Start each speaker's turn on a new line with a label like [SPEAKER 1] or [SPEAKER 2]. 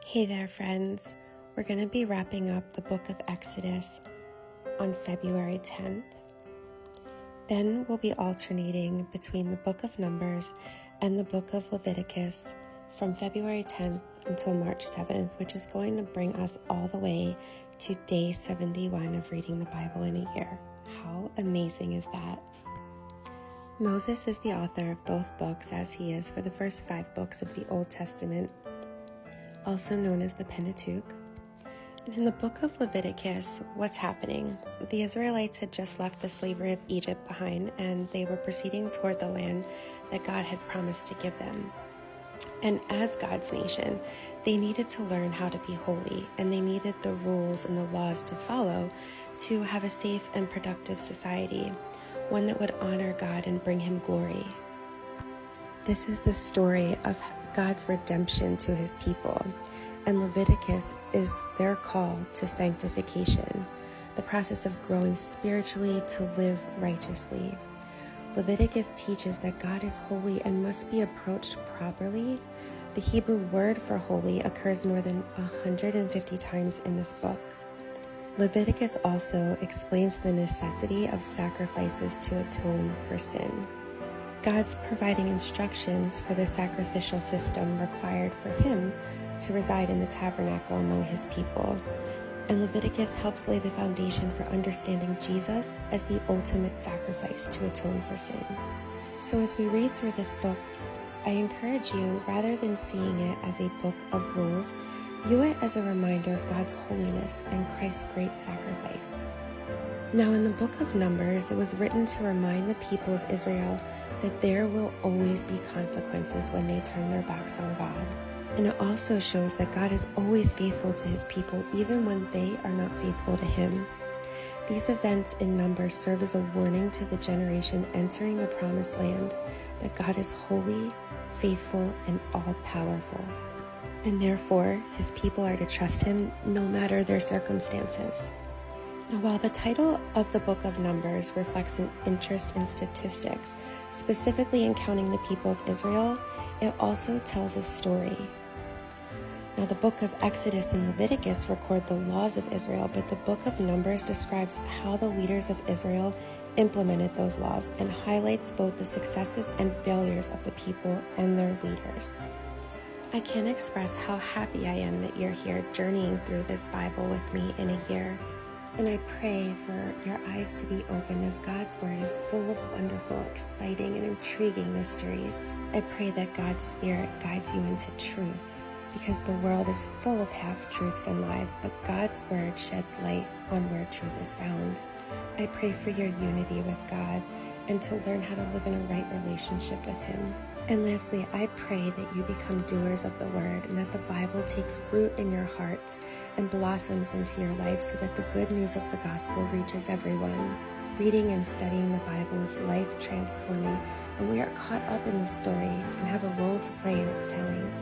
[SPEAKER 1] Hey there, friends. We're going to be wrapping up the book of Exodus on February 10th. Then we'll be alternating between the book of Numbers and the book of Leviticus from February 10th until March 7th, which is going to bring us all the way to day 71 of reading the Bible in a year. How amazing is that? Moses is the author of both books, as he is for the first 5 books of the Old Testament, also known as the Pentateuch. And in the book of Leviticus, what's happening? The Israelites had just left the slavery of Egypt behind, and they were proceeding toward the land that God had promised to give them. And as God's nation, they needed to learn how to be holy, and they needed the rules and the laws to follow to have a safe and productive society, one that would honor God and bring him glory. This is the story of God's redemption to his people, and Leviticus is their call to sanctification, the process of growing spiritually to live righteously. Leviticus teaches that God is holy and must be approached properly. The Hebrew word for holy occurs more than 150 times in this book. Leviticus also explains the necessity of sacrifices to atone for sin. God's providing instructions for the sacrificial system required for him to reside in the tabernacle among his people. And Leviticus helps lay the foundation for understanding Jesus as the ultimate sacrifice to atone for sin. So as we read through this book, I encourage you, rather than seeing it as a book of rules, view it as a reminder of God's holiness and Christ's great sacrifice. Now, in the book of Numbers, it was written to remind the people of Israel that there will always be consequences when they turn their backs on God. And it also shows that God is always faithful to his people, even when they are not faithful to him. These events in Numbers serve as a warning to the generation entering the promised land that God is holy, faithful, and all-powerful. And therefore, his people are to trust him no matter their circumstances. Now, while the title of the book of Numbers reflects an interest in statistics, specifically in counting the people of Israel, it also tells a story. Now, the book of Exodus and Leviticus record the laws of Israel, but the book of Numbers describes how the leaders of Israel implemented those laws and highlights both the successes and failures of the people and their leaders. I can't express how happy I am that you're here journeying through this Bible with me in a year. And I pray for your eyes to be open as God's word is full of wonderful, exciting, and intriguing mysteries. I pray that God's Spirit guides you into truth, because the world is full of half-truths and lies, but God's word sheds light on where truth is found. I pray for your unity with God and to learn how to live in a right relationship with him. And lastly, I pray that you become doers of the word and that the Bible takes root in your hearts and blossoms into your life so that the good news of the gospel reaches everyone. Reading and studying the Bible is life-transforming, and we are caught up in the story and have a role to play in its telling.